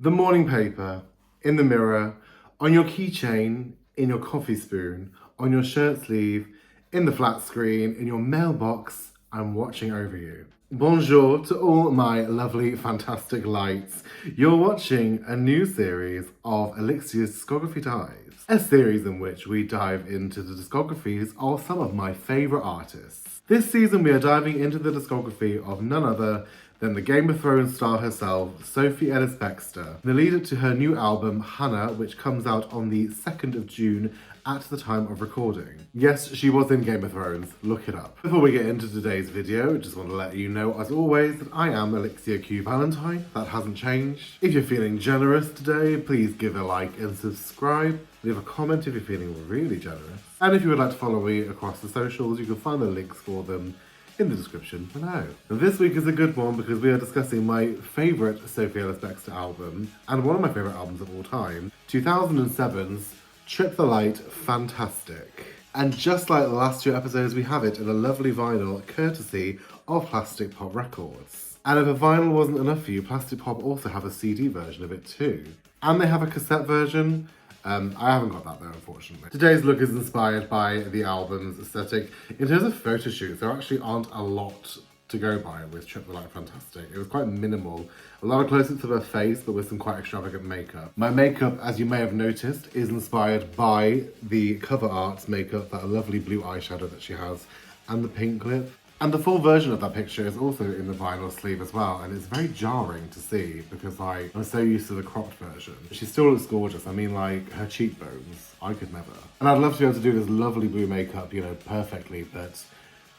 The morning paper, in the mirror, on your keychain, in your coffee spoon, on your shirt sleeve, in the flat screen, in your mailbox, I'm watching over you. Bonjour to all my lovely, fantastic lights. You're watching a new series of ElliXia's Discography Dives, a series in which we dive into the discographies of some of my favourite artists. This season we are diving into the discography of none other than the Game of Thrones star herself, Sophie Ellis-Bextor, the lead to her new album, Hannah, which comes out on the 2nd of June at the time of recording. Yes, she was in Game of Thrones, look it up. Before we get into today's video, I just want to let you know, as always, that I am ElliXia Q Valentine. That hasn't changed. If you're feeling generous today, please give a like and subscribe. Leave a comment if you're feeling really generous. And if you would like to follow me across the socials, you can find the links for them in the description below. And this week is a good one because we are discussing my favourite Sophie Ellis-Bextor album, and one of my favourite albums of all time, 2007's Trip the Light Fantastic. And just like the last two episodes, we have it in a lovely vinyl courtesy of Plastic Pop Records. And if a vinyl wasn't enough for you, Plastic Pop also have a CD version of it too. And they have a cassette version. I haven't got that though, unfortunately. Today's look is inspired by the album's aesthetic. In terms of photo shoots, there actually aren't a lot to go by with Trip the Light Fantastic. It was quite minimal. A lot of close-ups of her face, but with some quite extravagant makeup. My makeup, as you may have noticed, is inspired by the cover art's makeup, that lovely blue eyeshadow that she has, and the pink lip. And the full version of that picture is also in the vinyl sleeve as well, and it's very jarring to see because I'm so used to the cropped version. She still looks gorgeous. I mean, like, her cheekbones, I could never. And I'd love to be able to do this lovely blue makeup, you know, perfectly, but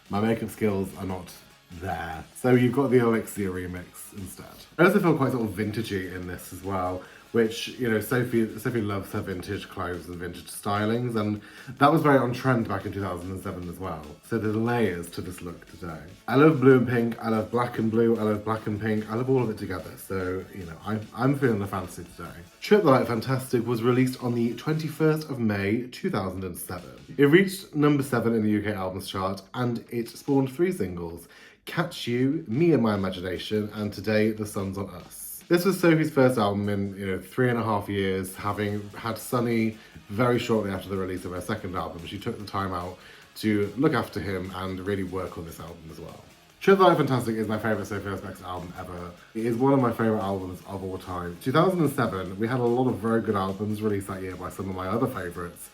my makeup skills are not there. So you've got the ElliXia remix instead. I also feel quite sort of vintagey in this as well, which, you know, Sophie loves her vintage clothes and vintage stylings, and that was very on trend back in 2007 as well. So there's layers to this look today. I love blue and pink, I love black and blue, I love black and pink, I love all of it together. So, you know, I'm feeling the fancy today. Trip the Light Fantastic was released on the 21st of May, 2007. It reached number 7 in the UK albums chart, and it spawned 3 singles: Catch You, Me and My Imagination, and Today the Sun's on Us. This was Sophie's first album in, 3.5 years, having had Sonny very shortly after the release of her second album. She took the time out to look after him and really work on this album as well. Trip the Light Fantastic is my favourite Sophie Ellis-Bextor album ever. It is one of my favourite albums of all time. 2007, we had a lot of very good albums released that year by some of my other favourites,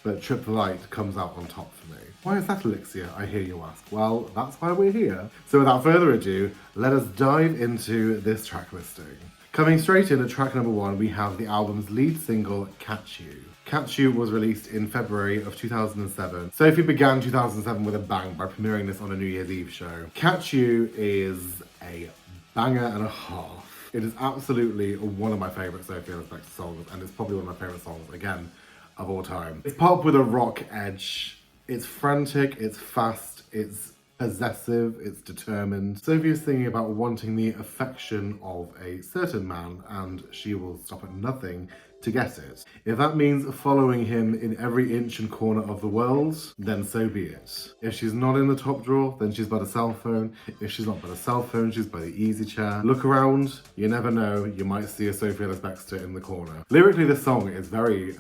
but Trip the Light comes out on top for me. Why is that, ElliXia, I hear you ask? Well, that's why we're here. So without further ado, let us dive into this track listing. Coming straight in at track number 1, we have the album's lead single, Catch You. Catch You was released in February of 2007. Sophie began 2007 with a bang by premiering this on a New Year's Eve show. Catch You is a banger and a half. It is absolutely one of my favourite Sophie Ellis-Bextor songs, and it's probably one of my favourite songs, again, of all time. It's pop with a rock edge. It's frantic, it's fast, it's possessive, it's determined. Sophie is thinking about wanting the affection of a certain man, and she will stop at nothing to get it. If that means following him in every inch and corner of the world, then so be it. If she's not in the top drawer, then she's by the cell phone. If she's not by the cell phone, she's by the easy chair. Look around, you never know, you might see a Sophie Ellis-Bextor in the corner. Lyrically, this song is very,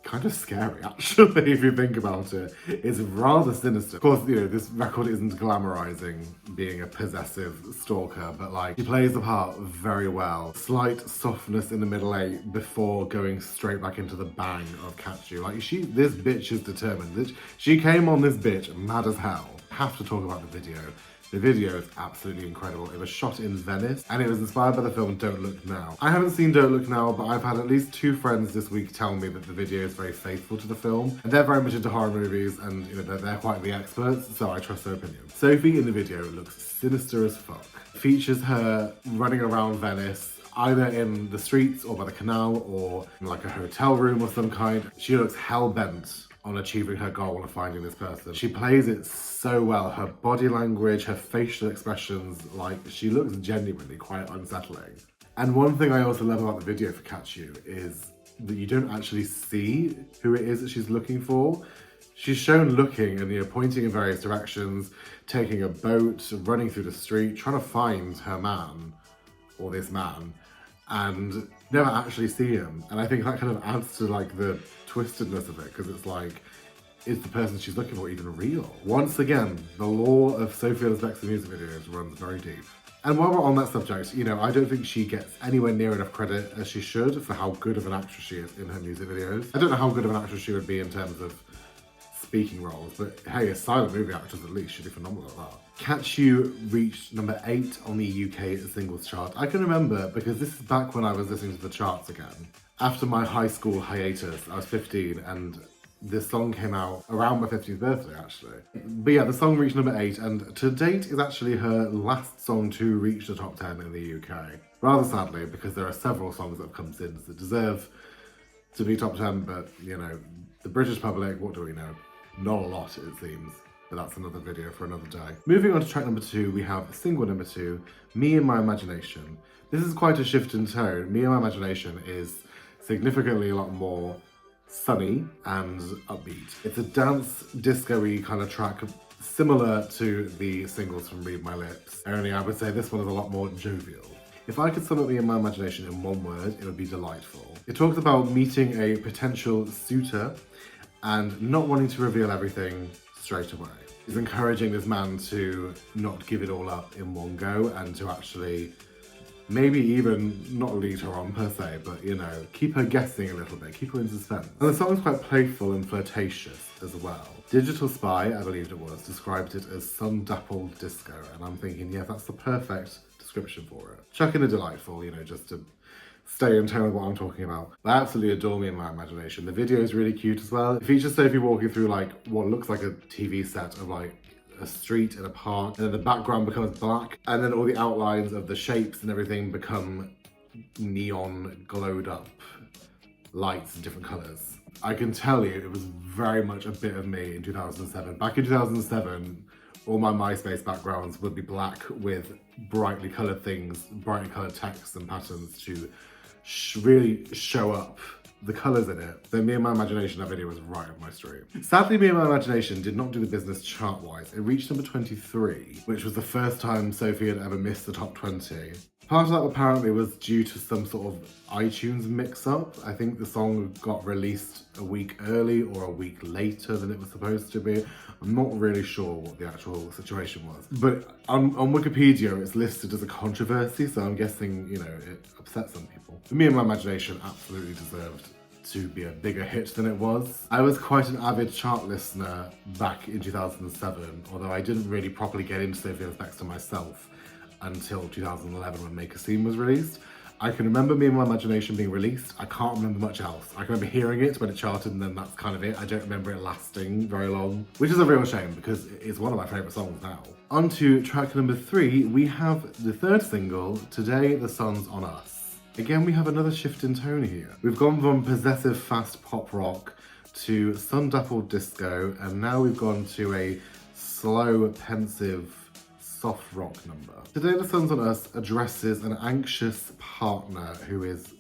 kind of scary, actually, if you think about it. It's rather sinister. Of course, this record isn't glamorizing being a possessive stalker, but she plays the part very well. Slight softness in the middle 8 before going straight back into the bang of Catch You. This bitch is determined. She came on this bitch mad as hell. Have to talk about the video. The video is absolutely incredible. It was shot in Venice, and it was inspired by the film Don't Look Now. I haven't seen Don't Look Now, but I've had at least 2 friends this week tell me that the video is very faithful to the film, and they're very much into horror movies, and they're quite the experts, so I trust their opinion. Sophie in the video looks sinister as fuck. Features her running around Venice, either in the streets or by the canal or in a hotel room of some kind. She looks hell-bent on achieving her goal of finding this person. She plays it so well. Her body language, her facial expressions, she looks genuinely quite unsettling. And one thing I also love about the video for Catch You is that you don't actually see who it is that she's looking for. She's shown looking and pointing in various directions, taking a boat, running through the street, trying to find her man, or this man. And never actually see him. And I think that kind of adds to like the twistedness of it, because it's like, is the person she's looking for even real? Once again, the lore of Sophie Ellis-Bextor music videos runs very deep. And while we're on that subject, you know, I don't think she gets anywhere near enough credit as she should for how good of an actress she is in her music videos. I don't know how good of an actress she would be in terms of speaking roles, but hey, as silent movie actress at least, she'd be phenomenal at that. Catch You reached number 8 on the UK singles chart. I can remember because this is back when I was listening to the charts again. After my high school hiatus, I was 15 and this song came out around my 15th birthday actually. But yeah, the song reached number 8 and to date is actually her last song to reach the top 10 in the UK. Rather sadly, because there are several songs that have come since that deserve to be top 10, but you know, the British public, what do we know? Not a lot, it seems. But that's another video for another day. Moving on to track number 2, we have single number 2, Me and My Imagination. This is quite a shift in tone. Me and My Imagination is significantly a lot more sunny and upbeat. It's a dance, disco-y kind of track, similar to the singles from Read My Lips. Only I would say this one is a lot more jovial. If I could sum up Me and My Imagination in one word, it would be delightful. It talks about meeting a potential suitor and not wanting to reveal everything straight away. He's encouraging this man to not give it all up in one go and to actually maybe even not lead her on per se, but you know, keep her guessing a little bit, keep her in suspense. And the song's quite playful and flirtatious as well. Digital Spy, I believe it was, described it as sun-dappled disco, and I'm thinking, yeah, that's the perfect description for it. Chuck in a delightful, you know, just to stay in tone with what I'm talking about. I absolutely adore Me and My Imagination. The video is really cute as well. It features Sophie walking through like what looks like a TV set of like a street in a park, and then the background becomes black, and then all the outlines of the shapes and everything become neon glowed up lights in different colours. I can tell you it was very much a bit of me in 2007. Back in 2007, all my MySpace backgrounds would be black with brightly coloured things, brightly coloured texts and patterns to really show up the colours in it. So Me and My Imagination, that video was right up my street. Sadly, Me and My Imagination did not do the business chart-wise. It reached number 23, which was the first time Sophie had ever missed the top 20. Part of that apparently was due to some sort of iTunes mix-up. I think the song got released a week early or a week later than it was supposed to be. I'm not really sure what the actual situation was. But on Wikipedia, it's listed as a controversy, so I'm guessing, you know, it upset some people. Me and My Imagination absolutely deserved to be a bigger hit than it was. I was quite an avid chart listener back in 2007, although I didn't really properly get into Sophie Ellis-Bextor myself until 2011 when Make a Scene was released. I can remember Me and My Imagination being released. I can't remember much else. I can remember hearing it when it charted and then that's kind of it. I don't remember it lasting very long, which is a real shame because it's one of my favourite songs now. On to track number 3, we have the third single, Today the Sun's on Us. Again, we have another shift in tone here. We've gone from possessive fast pop rock to sun-dappled disco, and now we've gone to a slow, pensive, soft rock number. Today the Sun's on Us addresses an anxious partner who is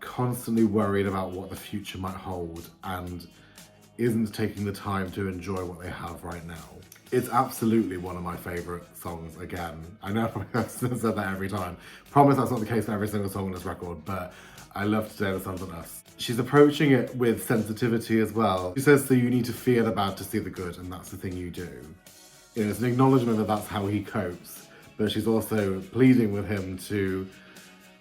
constantly worried about what the future might hold and isn't taking the time to enjoy what they have right now. It's absolutely one of my favourite songs again. I know I probably have said that every time. Promise that's not the case for every single song on this record, but I love Today the Sun's on Us. She's approaching it with sensitivity as well. She says, so you need to fear the bad to see the good, and that's the thing you do. You know, it's an acknowledgement that that's how he copes, but she's also pleading with him to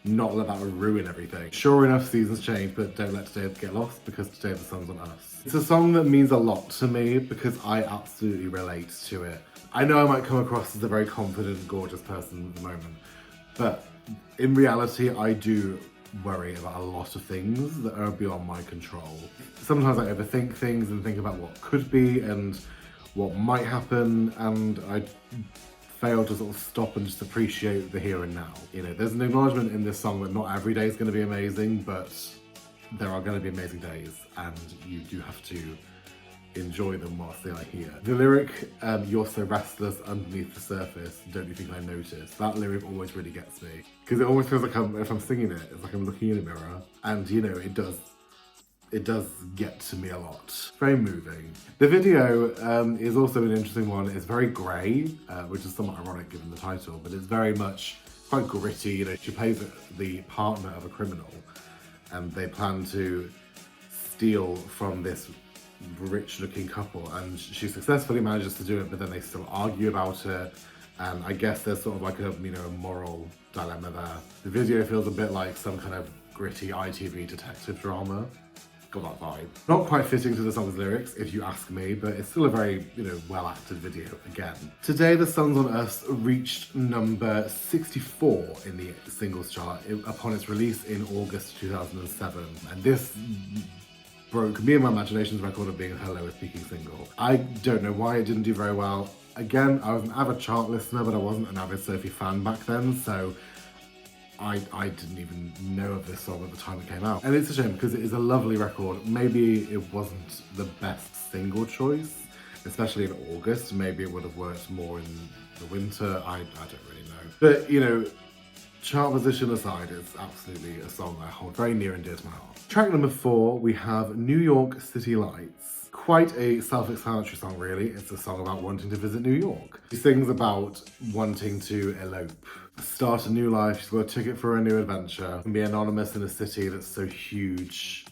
not let that ruin everything. Sure enough, seasons change, but don't let today get lost because Today the Sun's on Us. It's a song that means a lot to me because I absolutely relate to it. I know I might come across as a very confident, gorgeous person at the moment, but in reality, I do worry about a lot of things that are beyond my control. Sometimes I overthink things and think about what could be and what might happen, and I fail to sort of stop and just appreciate the here and now. You know, there's an acknowledgement in this song that not every day is going to be amazing, but there are going to be amazing days, and you do have to enjoy them whilst they are here. The lyric, you're so restless underneath the surface, don't you think I noticed? That lyric always really gets me, because it almost feels like if I'm singing it, it's like I'm looking in a mirror, and you know, it does get to me a lot. Very moving. The video is also an interesting one. It's very grey, which is somewhat ironic given the title, but it's very much quite gritty. You know, she plays the partner of a criminal, and they plan to steal from this rich-looking couple, and she successfully manages to do it, but then they still argue about it, and I guess there's sort of like a, you know, a moral dilemma there. The video feels a bit like some kind of gritty ITV detective drama. Got that vibe. Not quite fitting to the song's lyrics, if you ask me, but it's still a very, you know, well-acted video again. Today, The Suns on Us reached number 64 in the singles chart upon its release in August 2007, and this broke me and my imagination's record of being her lowest peaking single. I don't know why it didn't do very well. Again, I was an avid chart listener, but I wasn't an avid Sophie fan back then, so I didn't even know of this song at the time it came out. And it's a shame because it is a lovely record. Maybe it wasn't the best single choice, especially in August. Maybe it would have worked more in the winter. I don't really know. But, you know, chart position aside, it's absolutely a song I hold very near and dear to my heart. Track number 4, we have New York City Lights. Quite a self-explanatory song, really. It's a song about wanting to visit New York. She sings about wanting to elope, start a new life. She's got a ticket for a new adventure, and be anonymous in a city that's so huge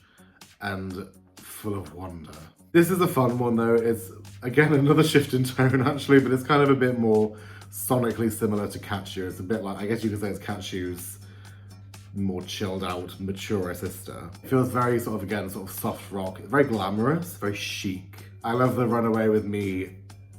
and full of wonder. This is a fun one, though. It's, again, another shift in tone, actually, but it's kind of a bit more sonically similar to Cat Shoe. It's a bit like, I guess you could say it's Cat Shoe's more chilled out, mature sister. It feels very sort of, again, sort of soft rock, very glamorous, very chic. I love the Runaway With Me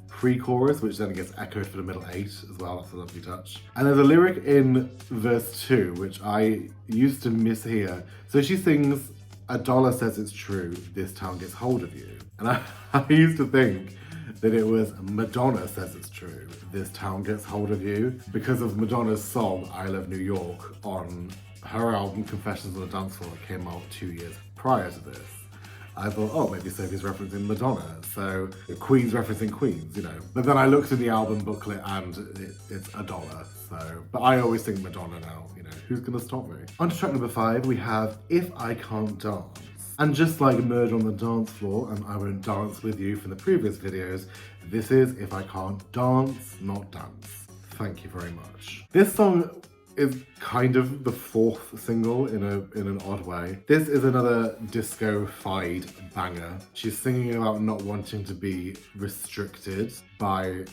pre-chorus, which then gets echoed for the middle 8 as well. That's a lovely touch. And there's a lyric in verse 2, which I used to mishear. So she sings, "A dollar says it's true, this town gets hold of you." And I used to think that it was Madonna says it's true, this town gets hold of you, because of Madonna's song, I Love New York, on her album Confessions on a Dance Floor that came out 2 years prior to this. I thought, oh, maybe Sophie's referencing Madonna, so Queen's referencing Queens, you know. But then I looked in the album booklet and it's a dollar, so. But I always think Madonna now, you know, who's gonna stop me? On to track number 5, we have If I Can't Dance. And just like Murder on the Dance Floor and I Won't Dance With You from the previous videos, this is If I Can't Dance, Not Dance. Thank you very much. This song is kind of the 4th single in an odd way. This is another disco-fied banger. She's singing about not wanting to be restricted by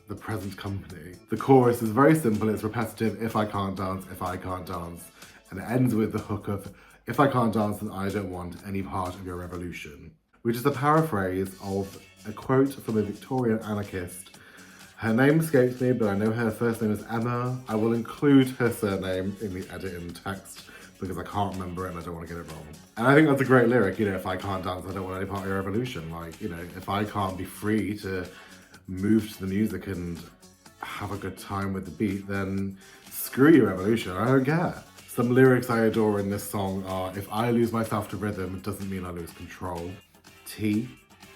the present company. The chorus is very simple, it's repetitive, if I can't dance, if I can't dance, and it ends with the hook of, if I can't dance, then I don't want any part of your revolution, which is a paraphrase of a quote from a Victorian anarchist. Her name escapes me, but I know her first name is Emma. I will include her surname in the edit in text because I can't remember it and I don't want to get it wrong. And I think that's a great lyric, you know, if I can't dance, I don't want any part of your revolution. Like, you know, if I can't be free to move to the music and have a good time with the beat, then screw your revolution, I don't care. Some lyrics I adore in this song are, if I lose myself to rhythm, it doesn't mean I lose control. T.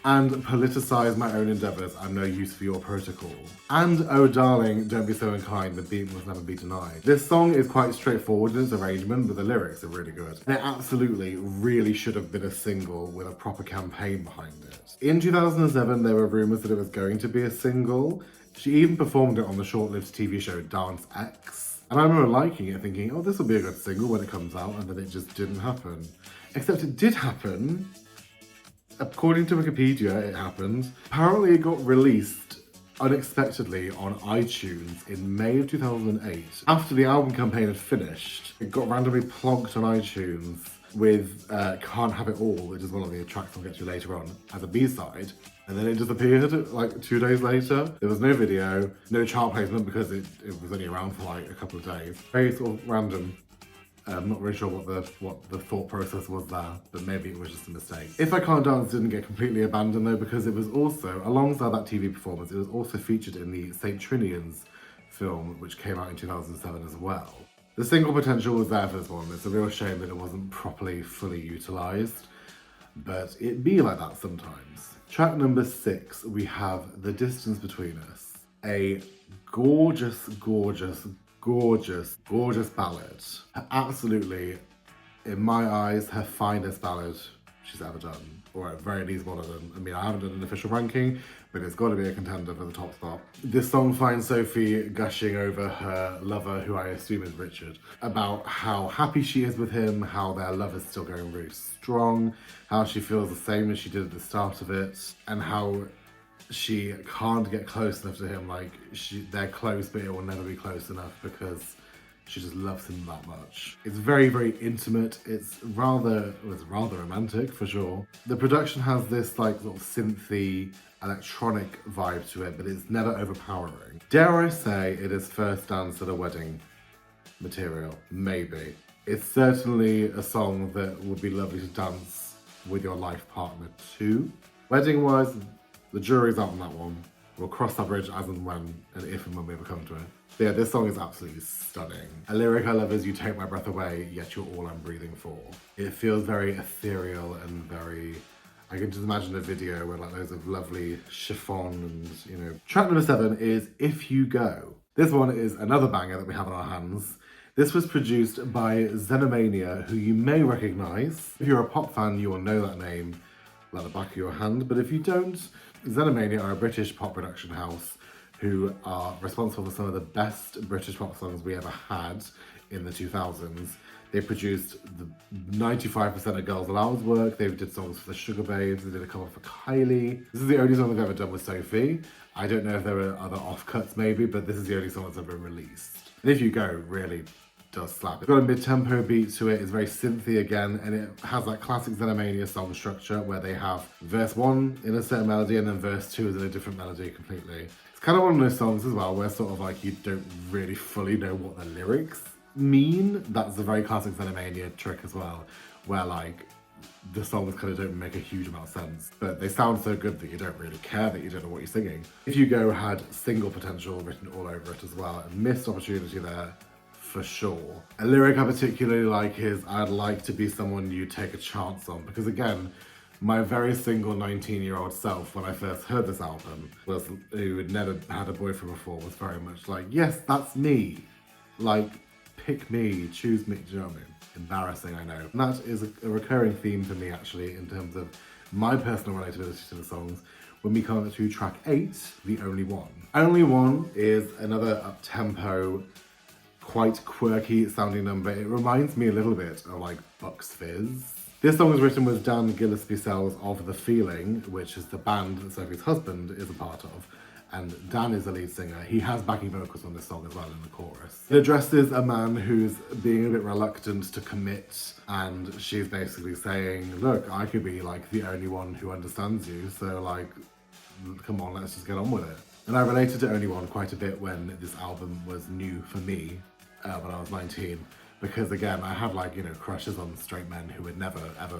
And politicize my own endeavours, I'm no use for your protocol. And oh darling, don't be so unkind, the beat must never be denied. This song is quite straightforward in its arrangement, but the lyrics are really good. And it absolutely really should have been a single with a proper campaign behind it. In 2007, there were rumours that it was going to be a single. She even performed it on the short-lived TV show Dance X. And I remember liking it, thinking, oh, this will be a good single when it comes out, and then it just didn't happen. Except it did happen. According to Wikipedia, it happened. Apparently it got released unexpectedly on iTunes in May of 2008. After the album campaign had finished, it got randomly plonked on iTunes with Can't Have It All, which is one of the tracks I'll get to later on, as a B-side. And then it disappeared like 2 days later. There was no video, no chart placement because it was only around for like a couple of days. Very sort of random. I'm not really sure what the thought process was there, but maybe it was just a mistake. If I Can't Dance didn't get completely abandoned though, because it was also, alongside that TV performance, it was also featured in the St. Trinian's film, which came out in 2007 as well. The single potential was there for this one. It's a real shame that it wasn't properly, fully utilised, but it be like that sometimes. Track number 6, we have The Distance Between Us. A gorgeous, gorgeous, gorgeous, gorgeous ballad. Absolutely, in my eyes, her finest ballad she's ever done, or at very least one of them. I mean, I haven't done an official ranking, but it's got to be a contender for the top spot. This song finds Sophie gushing over her lover, who I assume is Richard, about how happy she is with him, how their love is still going really strong, how she feels the same as she did at the start of it, and how she can't get close enough to him. Like, they're close, but it will never be close enough because she just loves him that much. It's very, very intimate. It's rather romantic for sure. The production has this like sort of synthy, electronic vibe to it, but it's never overpowering. Dare I say it is first dance at a wedding material? Maybe. It's certainly a song that would be lovely to dance with your life partner too. Wedding wise, the jury's out on that one. We'll cross that bridge as and when, and if and when we ever come to it. But yeah, this song is absolutely stunning. A lyric I love is, "You take my breath away, yet you're all I'm breathing for." It feels very ethereal and very, I can just imagine a video with like loads of lovely chiffon and, you know. Track number 7 is "If You Go." This one is another banger that we have on our hands. This was produced by Xenomania, who you may recognise. If you're a pop fan, you will know that name like the back of your hand, but if you don't, Xenomania are a British pop production house who are responsible for some of the best British pop songs we ever had in the 2000s. They produced the 95% of Girls Aloud's work. They did songs for the Sugar Babes. They did a couple for Kylie. This is the only song they've ever done with Sophie. I don't know if there were other offcuts maybe, but this is the only song that's ever been released. And If You Go really does slap. It's got a mid-tempo beat to it. It's very synthy again, and it has that classic Xenomania song structure where they have verse 1 in a certain melody and then verse 2 is in a different melody completely. It's kind of one of those songs as well where sort of like you don't really fully know what the lyrics mean. That's a very classic Xenomania trick as well, where like the songs kind of don't make a huge amount of sense, but they sound so good that you don't really care that you don't know what you're singing. If You Go had single potential written all over it as well, a missed opportunity there for sure. A lyric I particularly like is, "I'd like to be someone you take a chance on," because again, my very single 19-year-old self, when I first heard this album, who had never had a boyfriend before, was very much like, yes, that's me. Like, pick me, choose me, do you know what I mean? Embarrassing, I know. And that is a recurring theme for me, actually, in terms of my personal relatability to the songs. When we come up to track 8, The Only One. Only One is another up-tempo, quite quirky sounding number. It reminds me a little bit of like Bucks Fizz. This song was written with Dan Gillespie-Sells of The Feeling, which is the band that Sophie's husband is a part of. And Dan is the lead singer. He has backing vocals on this song as well in the chorus. It addresses a man who's being a bit reluctant to commit, and she's basically saying, look, I could be like the only one who understands you, so like, come on, let's just get on with it. And I related to Only One quite a bit when this album was new for me, when I was 19, because again, I had like, you know, crushes on straight men who would never ever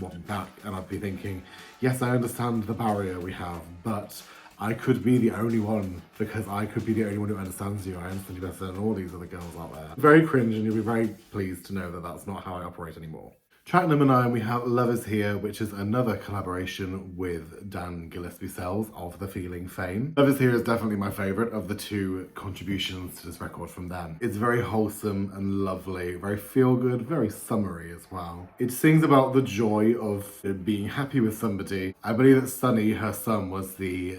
want me back, and I'd be thinking, yes, I understand the barrier we have, but I could be the only one, because I could be the only one who understands you. I understand you better than all these other girls out there. Very cringe, and you'll be very pleased to know that that's not how I operate anymore. Track number 9, we have Love Is Here, which is another collaboration with Dan Gillespie-Sells of The Feeling fame. Love Is Here is definitely my favourite of the 2 contributions to this record from them. It's very wholesome and lovely, very feel-good, very summery as well. It sings about the joy of being happy with somebody. I believe that Sunny, her son, was the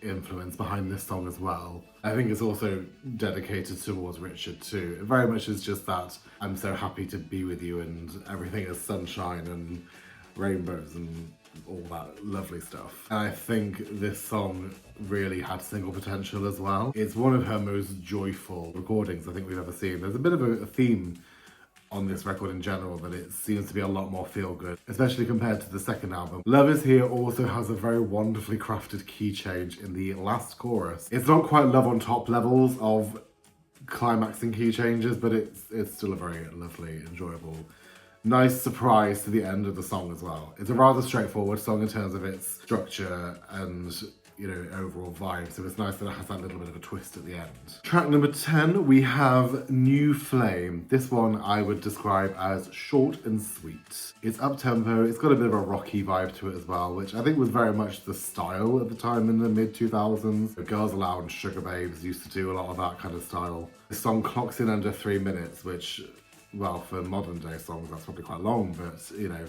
influence behind this song as well. I think it's also dedicated towards Richard too. It very much is just that I'm so happy to be with you and everything is sunshine and rainbows and all that lovely stuff. And I think this song really had single potential as well. It's one of her most joyful recordings I think we've ever seen. There's a bit of a theme on this record in general, that it seems to be a lot more feel-good, especially compared to the second album. Love Is Here also has a very wonderfully crafted key change in the last chorus. It's not quite Love on Top levels of climaxing key changes, but it's still a very lovely, enjoyable, nice surprise to the end of the song as well. It's a rather straightforward song in terms of its structure and, you know, overall vibe, so it's nice that it has that little bit of a twist at the end. Track number 10, we have New Flame. This one I would describe as short and sweet. It's up-tempo, it's got a bit of a rocky vibe to it as well, which I think was very much the style at the time in the mid-2000s. Girls Aloud and Sugar Babes used to do a lot of that kind of style. The song clocks in under 3 minutes, which well, for modern day songs, that's probably quite long, but you know,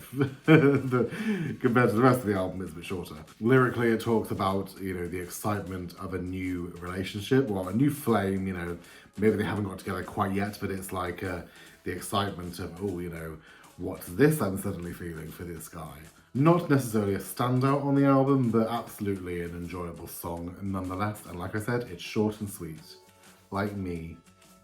compared to the rest of the album, it's a bit shorter. Lyrically, it talks about, you know, the excitement of a new relationship, or a new flame, you know, maybe they haven't got together quite yet, but it's like the excitement of, oh, you know, what's this I'm suddenly feeling for this guy? Not necessarily a standout on the album, but absolutely an enjoyable song nonetheless. And like I said, it's short and sweet, like me.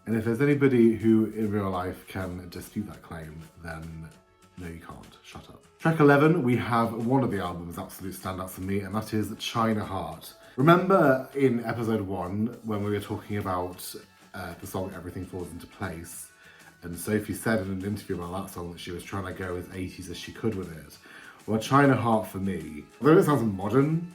And if there's anybody who in real life can dispute that claim, then no, you can't. Shut up. Track 11, we have one of the album's absolute standouts for me, and that is China Heart. Remember in episode 1 when we were talking about the song Everything Falls Into Place, and Sophie said in an interview about that song that she was trying to go as 80s as she could with it. Well, China Heart for me, although it sounds modern,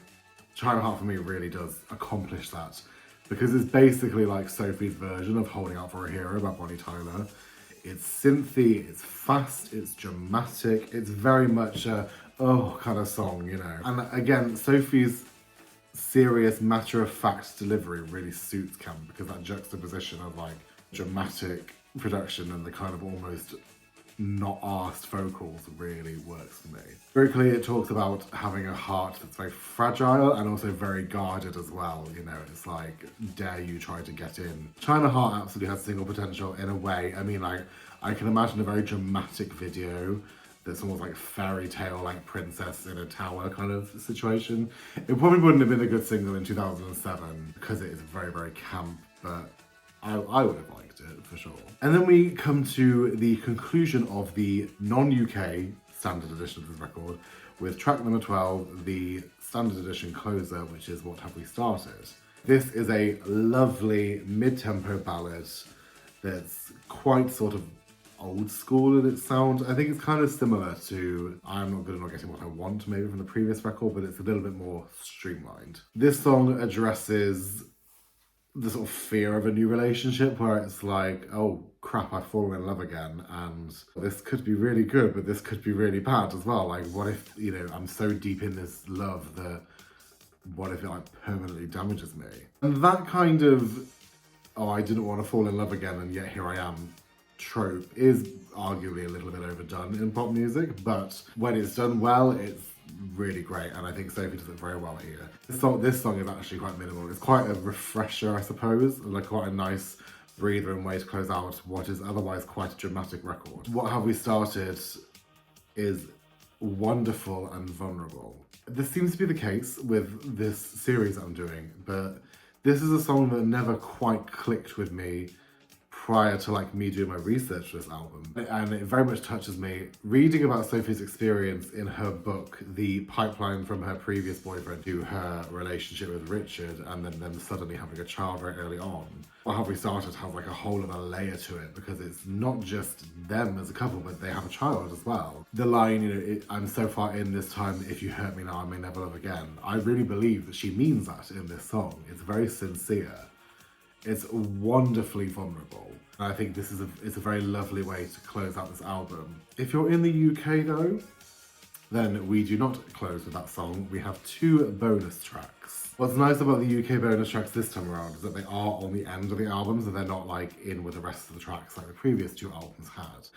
China Heart for me really does accomplish that. Because it's basically like Sophie's version of Holding Out for a Hero by Bonnie Tyler. It's synthy, it's fast, it's dramatic, it's very much a, oh, kind of song, you know. And again, Sophie's serious, matter-of-fact delivery really suits Camp, because that juxtaposition of like dramatic production and the kind of almost not arsed vocals really works for me. Lyrically, it talks about having a heart that's very fragile and also very guarded as well, you know, it's like, dare you try to get in. China Heart absolutely has single potential in a way. I mean, like, I can imagine a very dramatic video that's almost like fairy tale, like princess in a tower kind of situation. It probably wouldn't have been a good single in 2007 because it is very, very camp, but I would have liked it for sure. And then we come to the conclusion of the non-UK standard edition of this record with track number 12, the standard edition closer, which is What Have We Started. This is a lovely mid-tempo ballad that's quite sort of old school in its sound. I think it's kind of similar to I'm Not Good at Not Getting What I Want, maybe from the previous record, but it's a little bit more streamlined. This song addresses the sort of fear of a new relationship where it's like, oh crap, I've fallen in love again, and this could be really good, but this could be really bad as well. Like, what if, you know, I'm so deep in this love that what if it like permanently damages me? And that kind of, oh, I didn't want to fall in love again and yet here I am trope is arguably a little bit overdone in pop music, but when it's done well, it's really great, and I think Sophie does it very well here. This song is actually quite minimal. It's quite a refresher, I suppose, like quite a nice breather and way to close out what is otherwise quite a dramatic record. What Have We Started is wonderful and vulnerable. This seems to be the case with this series I'm doing, but this is a song that never quite clicked with me prior to like me doing my research for this album. And it very much touches me. Reading about Sophie's experience in her book, the pipeline from her previous boyfriend to her relationship with Richard, and then them suddenly having a child very early on. What Have We Started has like a whole other layer to it, because it's not just them as a couple, but they have a child as well. The line, you know, I'm so far in this time, if you hurt me now, I may never love again. I really believe that she means that in this song. It's very sincere. It's wonderfully vulnerable. And I think this is it's a very lovely way to close out this album. If you're in the UK though, then we do not close with that song. We have 2 bonus tracks. What's nice about the UK bonus tracks this time around is that they are on the end of the albums and they're not like in with the rest of the tracks like the previous 2 albums had.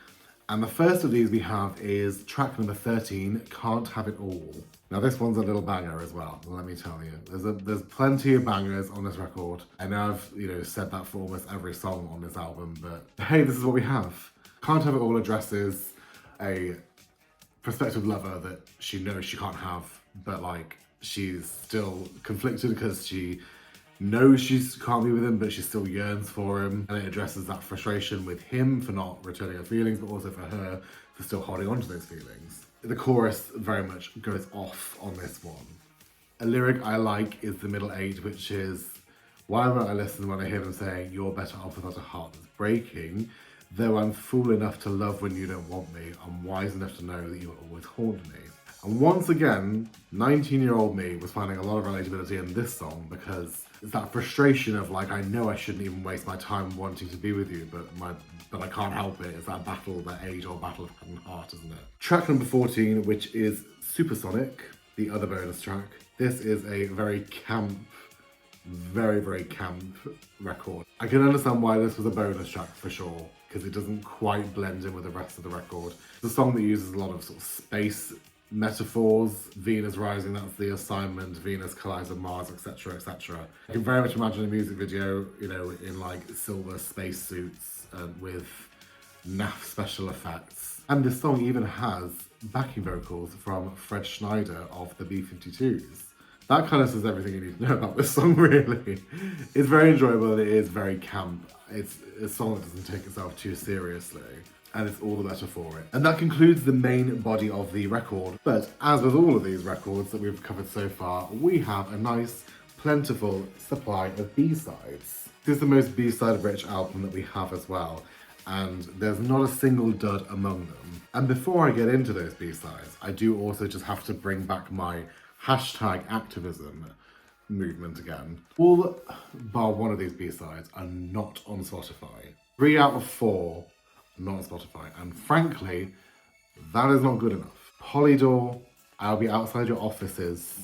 And the first of these we have is track number 13, Can't Have It All. Now this one's a little banger as well, let me tell you. There's plenty of bangers on this record. I know I've, you know, said that for almost every song on this album, but hey, this is what we have. Can't Have It All addresses a prospective lover that she knows she can't have, but like she's still conflicted because she knows she can't be with him, but she still yearns for him. And it addresses that frustration with him for not returning her feelings, but also for her for still holding on to those feelings. The chorus very much goes off on this one. A lyric I like is the middle 8, which is, why won't I listen when I hear them saying, you're better off without a heart that's breaking, though I'm fool enough to love when you don't want me, I'm wise enough to know that you will always haunt me. And once again, 19-year-old me was finding a lot of relatability in this song, because it's that frustration of like, I know I shouldn't even waste my time wanting to be with you, but I can't help it. It's that battle, that age-old battle of head and heart, isn't it? Track number 14, which is Supersonic, the other bonus track. This is a very camp, very, very camp record. I can understand why this was a bonus track for sure, because it doesn't quite blend in with the rest of the record. It's a song that uses a lot of sort of space metaphors. Venus rising, that's the assignment. Venus collides with Mars, etc, etc. I can very much imagine a music video, you know, in like silver space suits with naff special effects. And this song even has backing vocals from Fred Schneider of the B-52s. That kind of says everything you need to know about this song, really. It's very enjoyable and it is very camp. It's a song that doesn't take itself too seriously, and it's all the better for it. And that concludes the main body of the record. But as with all of these records that we've covered so far, we have a nice, plentiful supply of B-sides. This is the most B-side rich album that we have as well, and there's not a single dud among them. And before I get into those B-sides, I do also just have to bring back my hashtag activism movement again. All bar one of these B-sides are not on Spotify. 3 out of 4 are not on Spotify, and frankly, that is not good enough. Polydor, I'll be outside your offices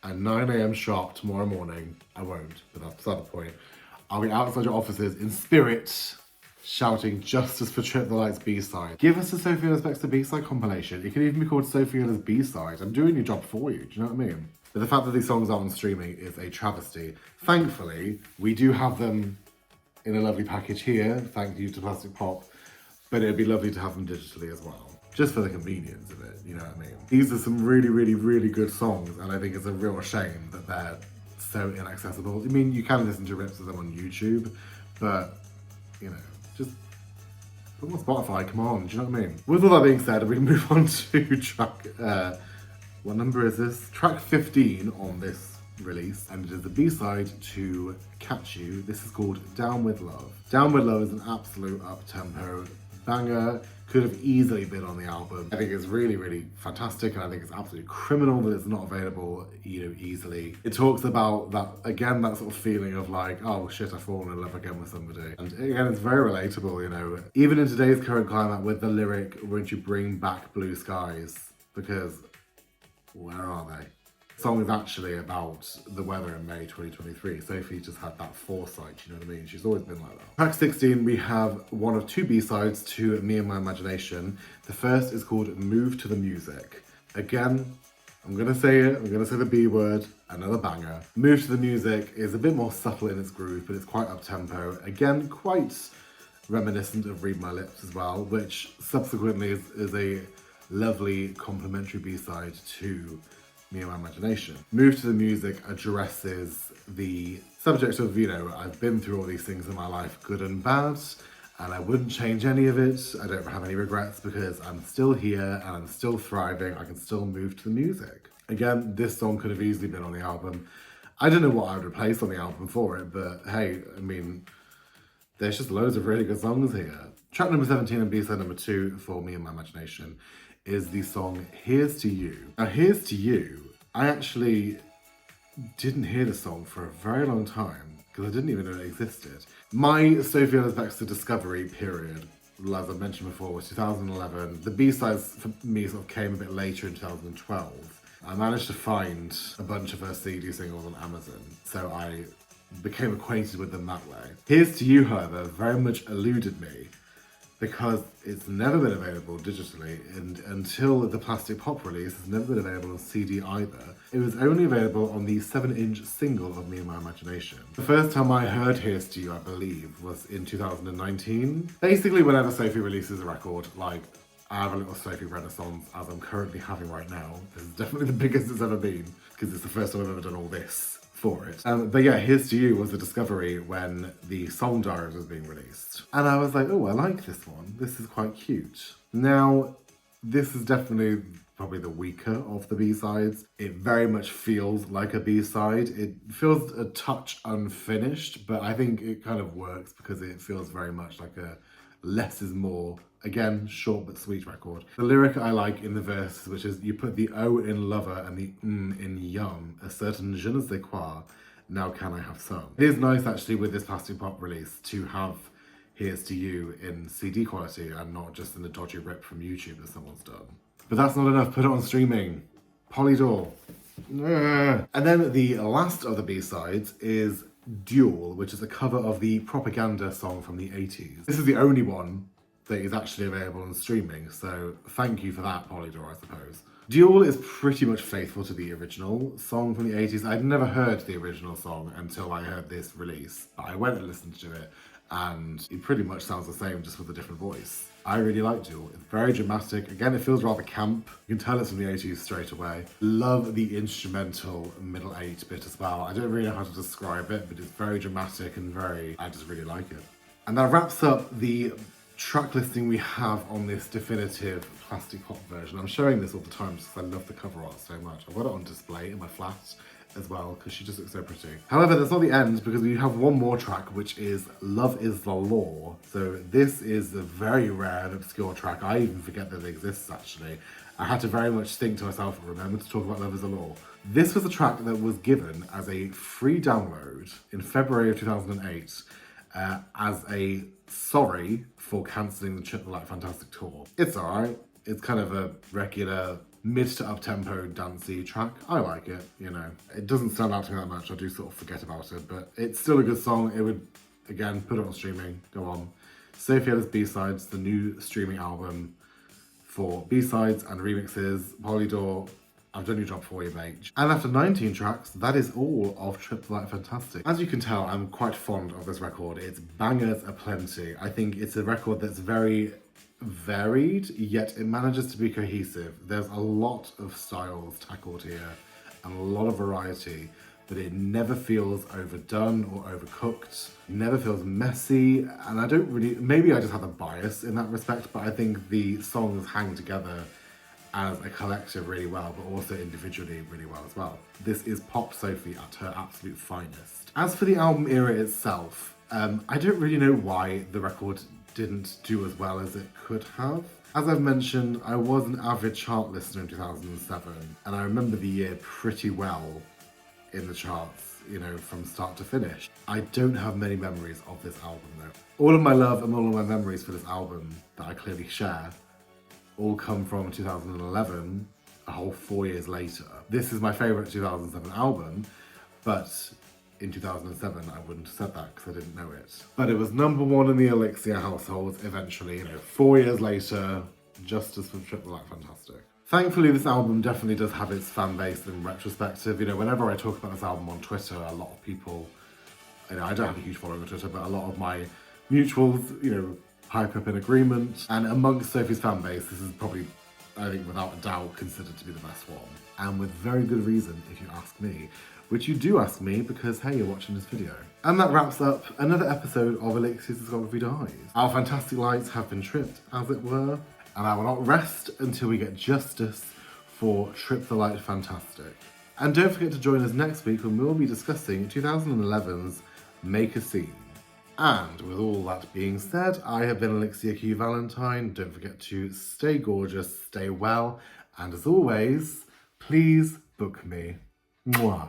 at 9 AM sharp tomorrow morning. I won't, but that's beside the point. I'll be outside your offices in spirit, shouting justice for Trip the Light's B-side. Give us a Sophie Ellis-Bextor B-side compilation. It can even be called Sophie Ellis B-side. I'm doing your job for you, do you know what I mean? But the fact that these songs aren't on streaming is a travesty. Thankfully, we do have them in a lovely package here, thank you to Plastic Pop, but it'd be lovely to have them digitally as well, just for the convenience of it, you know what I mean? These are some really, really, really good songs, and I think it's a real shame that they're so inaccessible. I mean, you can listen to rips of them on YouTube, but, you know, just put them on Spotify, come on, do you know what I mean? With all that being said, we can move on to track, what number is this? Track 15 on this release, and it is the B-side to Catch You. This is called Down With Love. Down With Love is an absolute up-tempo banger, could have easily been on the album. I think it's really, really fantastic, and I think it's absolutely criminal that it's not available, you know, easily. It talks about that, again, that sort of feeling of like, oh shit, I've fallen in love again with somebody. And again, it's very relatable, you know. Even in today's current climate with the lyric, won't you bring back blue skies? Because where are they? The song is actually about the weather in May 2023. Sophie just had that foresight, you know what I mean? She's always been like that. Track 16, we have one of 2 B-sides to Me and My Imagination. The first is called Move to the Music. Again, I'm gonna say it, I'm gonna say the B word, another banger. Move to the Music is a bit more subtle in its groove, but it's quite up-tempo. Again, quite reminiscent of Read My Lips as well, which subsequently is a lovely complimentary B-side to Me and My Imagination. Move to the Music addresses the subject of, you know, I've been through all these things in my life, good and bad, and I wouldn't change any of it. I don't have any regrets because I'm still here and I'm still thriving. I can still move to the music. Again, this song could have easily been on the album. I don't know what I would replace on the album for it, but hey, I mean, there's just loads of really good songs here. Track number 17 and B-side number 2 for Me and My Imagination is the song Here's to You. Now, Here's to You, I actually didn't hear the song for a very long time because I didn't even know it existed. My Sophie Ellis-Bextor discovery period, as I mentioned before, was 2011. The B-sides for me sort of came a bit later in 2012. I managed to find a bunch of her CD singles on Amazon, so I became acquainted with them that way. Here's to You, however, very much eluded me because it's never been available digitally, and until the Plastic Pop release, it's never been available on CD either. It was only available on the 7-inch single of Me and My Imagination. The first time I heard Here's to You, I believe, was in 2019. Basically, whenever Sophie releases a record, like, I have a little Sophie renaissance, as I'm currently having right now. This is definitely the biggest it's ever been, because it's the first time I've ever done all this for it. But yeah, Here's to You was the discovery when the Song Diaries was being released. And I was like, oh, I like this one. This is quite cute. Now, this is definitely probably the weaker of the B-sides. It very much feels like a B-side. It feels a touch unfinished, but I think it kind of works because it feels very much like a less is more, again, short but sweet record. The lyric I like in the verse, which is, you put the O in lover and the in young, a certain je ne sais quoi, now can I have some. It is nice actually with this Plastic Pop release to have Here's to You in CD quality and not just in a dodgy rip from YouTube that someone's done. But that's not enough, put it on streaming. Polydor. And then the last of the B-sides is Duel, which is a cover of the Propaganda song from the 80s. This is the only one that is actually available on streaming, so thank you for that, Polydor, I suppose. Duel is pretty much faithful to the original song from the 80s. I'd never heard the original song until I heard this release, but I went and listened to it, and it pretty much sounds the same, just with a different voice. I really like Duel. It's very dramatic. Again, it feels rather camp. You can tell it's from the 80s straight away. Love the instrumental middle 8 bit as well. I don't really know how to describe it, but it's very dramatic and I just really like it. And that wraps up the track listing we have on this definitive plastic pop version. I'm showing this all the time just because I love the cover art so much. I've got it on display in my flat as well because she just looks so pretty. However, that's not the end because we have one more track, which is Love is the Law. So this is a very rare and obscure track. I even forget that it exists actually. I had to very much think to myself, remember to talk about Love is the Law. This was a track that was given as a free download in February of 2008 as a sorry for cancelling the Trip the Light Fantastic tour. It's alright. It's kind of a regular mid to up-tempo dancey track. I like it, you know. It doesn't stand out to me that much. I do sort of forget about it, but it's still a good song. It would, again, put it on streaming. Go on. Sophie Ellis B-Sides, the new streaming album for B-Sides and remixes. Polydor, I've done your job for you, mate. And after 19 tracks, that is all of Trip the Light Fantastic. As you can tell, I'm quite fond of this record. Its bangers aplenty. I think it's a record that's very varied, yet it manages to be cohesive. There's a lot of styles tackled here and a lot of variety, but it never feels overdone or overcooked. It never feels messy, and I don't really, maybe I just have a bias in that respect, but I think the songs hang together as a collective really well, but also individually really well as well. This is Pop Sophie at her absolute finest. As for the album era itself, I don't really know why the record didn't do as well as it could have. As I've mentioned, I was an avid chart listener in 2007, and I remember the year pretty well in the charts, you know, from start to finish. I don't have many memories of this album though. All of my love and all of my memories for this album that I clearly share all come from 2011, a whole 4 years later. This is my favourite 2007 album, but in 2007 I wouldn't have said that because I didn't know it. But it was #1 in the ElliXia household eventually, you know, 4 years later, just as with Trip the Light Fantastic. Thankfully, this album definitely does have its fan base in retrospective. You know, whenever I talk about this album on Twitter, a lot of people, you know, I don't have a huge following on Twitter, but a lot of my mutuals, you know, hype up in agreement. And amongst Sophie's fan base, this is probably, I think without a doubt, considered to be the best one. And with very good reason, if you ask me. Which you do ask me because, hey, you're watching this video. And that wraps up another episode of ElliXia's Discography Dives. Our fantastic lights have been tripped, as it were, and I will not rest until we get justice for Trip the Light Fantastic. And don't forget to join us next week when we'll be discussing 2011's Make a Scene. And with all that being said, I have been ElliXia Q Valentine. Don't forget to stay gorgeous, stay well, and as always, please book me. Mwah.